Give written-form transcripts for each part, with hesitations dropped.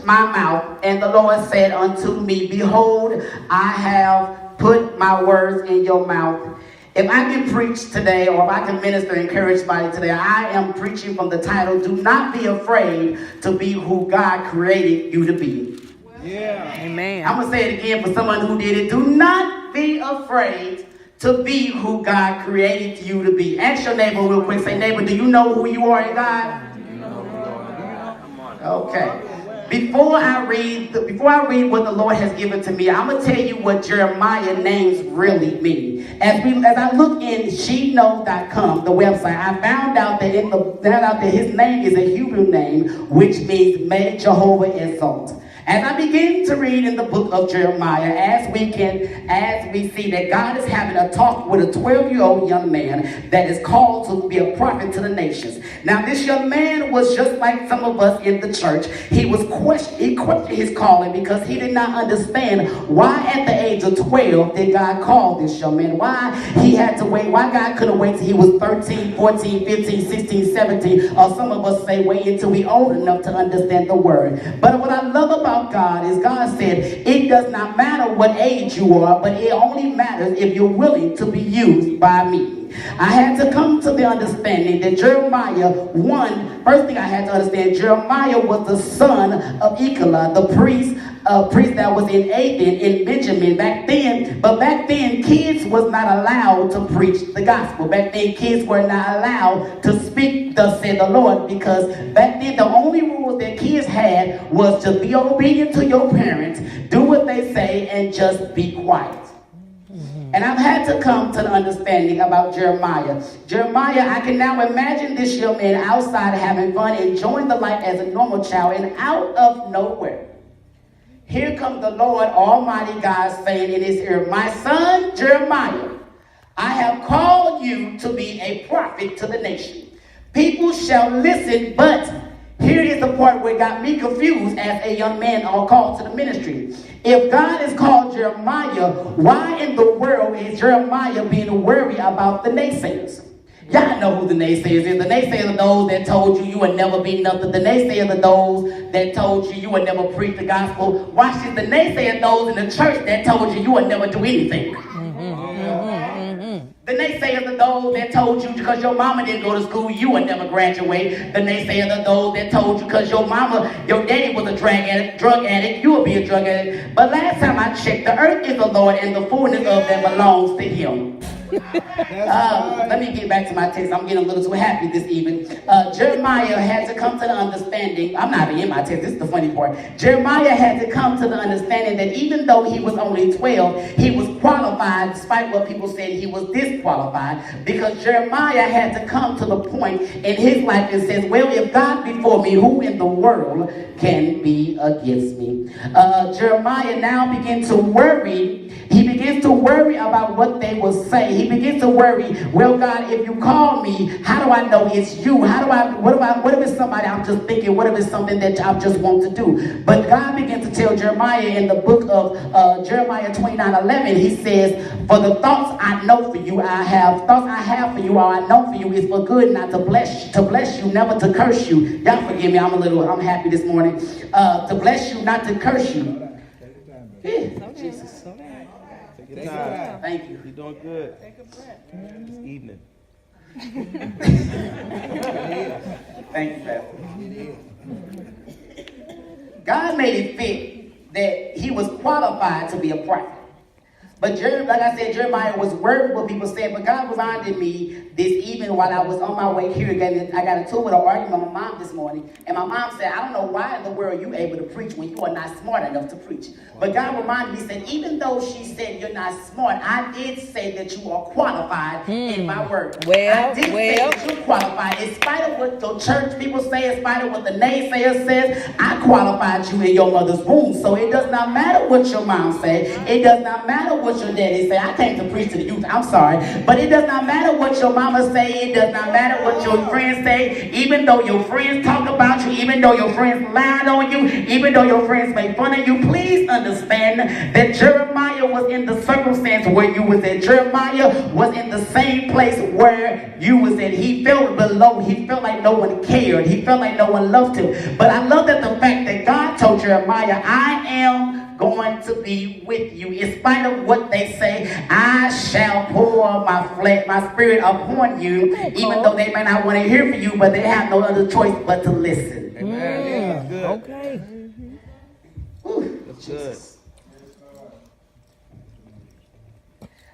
touched my mouth, and the Lord said unto me, Behold, I have put my words in your mouth. If I can preach today, or if I can minister and encourage somebody today, I am preaching from the title, Do Not Be Afraid to Be Who God Created You to Be. Yeah. Amen. I'm going to say it again for someone who did it. Do not be afraid to be who God created you to be. Ask your neighbor real quick. Say, neighbor, do you know who you are in God? Okay. Before I read what the Lord has given to me, I'm gonna tell you what Jeremiah names really mean. As I look in sheknow.com, the website, I found out that his name is a Hebrew name, which means may Jehovah exalt. As I begin to read in the book of Jeremiah, as we see that God is having a talk with a 12-year-old young man that is called to be a prophet to the nations. Now, this young man was just like some of us in the church. He questioned his calling because he did not understand why at the age of 12 did God call this young man. Why he had to wait, why God couldn't wait till he was 13, 14, 15, 16, 17, or some of us say wait until we old enough to understand the word. But what I love about God is God said it does not matter what age you are, but it only matters if you're willing to be used by me. I had to come to the understanding that first thing I had to understand, Jeremiah was the son of Ekelah, the priest that was in Athan in Benjamin back then. But back then, kids was not allowed to preach the gospel. Back then, kids were not allowed to speak, thus said the Lord, because back then the only rules that kids had was to be obedient to your parents, do what they say, and just be quiet. And I've had to come to the understanding about Jeremiah. Jeremiah, I can now imagine this young man outside having fun, enjoying the life as a normal child, and out of nowhere, here comes the Lord Almighty God saying in his ear, My son Jeremiah, I have called you to be a prophet to the nation. People shall listen, but here is the part where it got me confused as a young man called to the ministry. If God has called Jeremiah, why in the world is Jeremiah being worried about the naysayers? Y'all know who the naysayers is. The naysayers are those that told you would never be nothing. The naysayers are those that told you would never preach the gospel. Watch this. The naysayers are those in the church that told you would never do anything. The naysayers are those that told you because your mama didn't go to school, you would never graduate. The naysayers are those that told you because your daddy was a drug addict, you would be a drug addict. But last time I checked, the earth is the Lord and the fullness of them belongs to him. Let me get back to my text. I'm getting a little too happy this evening. Jeremiah had to come to the understanding. I'm not even in my text. This is the funny part. Jeremiah had to come to the understanding that even though he was only 12, he was qualified, despite what people said he was disqualified, because Jeremiah had to come to the point in his life that says, well, if God be for me, who in the world can be against me? Jeremiah now begins to worry. He begins to worry about what they will say. He begins to worry, well, God, if you call me, how do I know it's you? What if it's somebody I'm just thinking? What if it's something that I just want to do? But God begins to tell Jeremiah in the book of Jeremiah 29:11, he says, for the thoughts I know for you, thoughts I have for you, or I know for you, is for good, not to bless you, never to curse you. Y'all forgive me, I'm happy this morning. To bless you, not to curse you. Yeah, Jesus. Thank you. You're doing good. Take a breath. This evening. Thank you, Pastor. God made it fit that he was qualified to be a prophet. But like I said, Jeremiah was worried what people said, but God reminded me this evening while I was on my way here again. I got into it with an argument with my mom this morning, and my mom said, I don't know why in the world you're able to preach when you are not smart enough to preach. But God reminded me, said, even though she said you're not smart, I did say that you are qualified in my word. I did say that you're qualified. In spite of what the church people say, in spite of what the naysayers says, I qualified you in your mother's womb. So it does not matter what your mom said. It does not matter what what your daddy say. I came to preach to the youth. I'm sorry. But it does not matter what your mama say. It does not matter what your friends say. Even though your friends talk about you, even though your friends lied on you, even though your friends make fun of you, please understand that Jeremiah was in the circumstance where you was at. Jeremiah was in the same place where you was at. He felt below. He felt like no one cared. He felt like no one loved him. But I love that the fact that God told Jeremiah, I am going to be with you. In spite of what they say, I shall pour my spirit upon you, even though they may not want to hear from you, but they have no other choice but to listen. Amen. Yeah, that's good. Okay. That's good.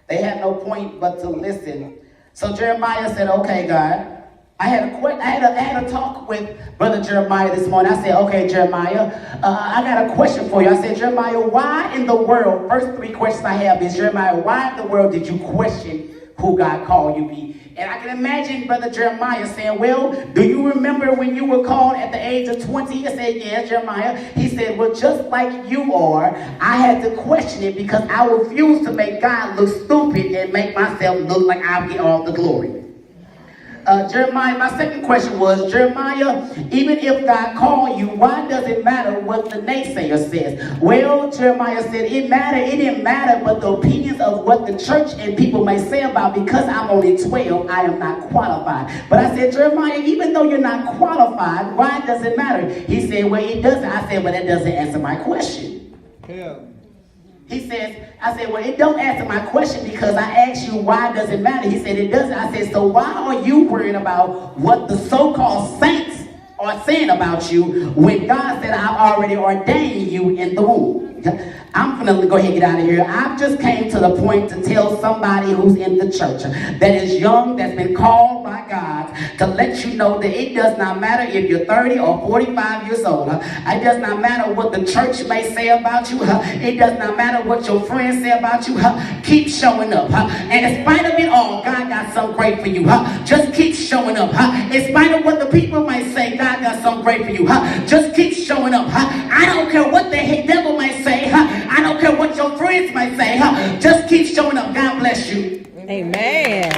They had no point but to listen. So Jeremiah said, okay, God. I had a talk with Brother Jeremiah this morning. I said, okay, Jeremiah, I got a question for you. I said, Jeremiah, why in the world, first three questions I have is, Jeremiah, why in the world did you question who God called you to be? And I can imagine Brother Jeremiah saying, well, do you remember when you were called at the age of 20? I said, yeah, Jeremiah. He said, well, just like you are, I had to question it because I refused to make God look stupid and make myself look like I'll get all the glory. Jeremiah, my second question was, Jeremiah, even if God called you, why does it matter what the naysayer says? Well, Jeremiah said, it didn't matter, but the opinions of what the church and people may say about, because I'm only 12, I am not qualified. But I said, Jeremiah, even though you're not qualified, why does it matter? He said, well, it doesn't. I said, well, that doesn't answer my question. Yeah. He says, I said, well, it don't answer my question because I asked you why does it matter? He said, it doesn't. I said, so why are you worried about what the so-called saints are saying about you when God said, I've already ordained you in the womb? I'm going to go ahead and get out of here. I've just came to the point to tell somebody who's in the church that is young, that's been called by God, to let you know that it does not matter if you're 30 or 45 years old. It does not matter what the church may say about you. It does not matter what your friends say about you. Keep showing up. And in spite of it all, God got something great for you. Just keep showing up. In spite of what the people might say, God got something great for you. Just keep showing up. I don't care what the devil might say. I don't care what your friends might say. Just keep showing up. God bless you. Amen.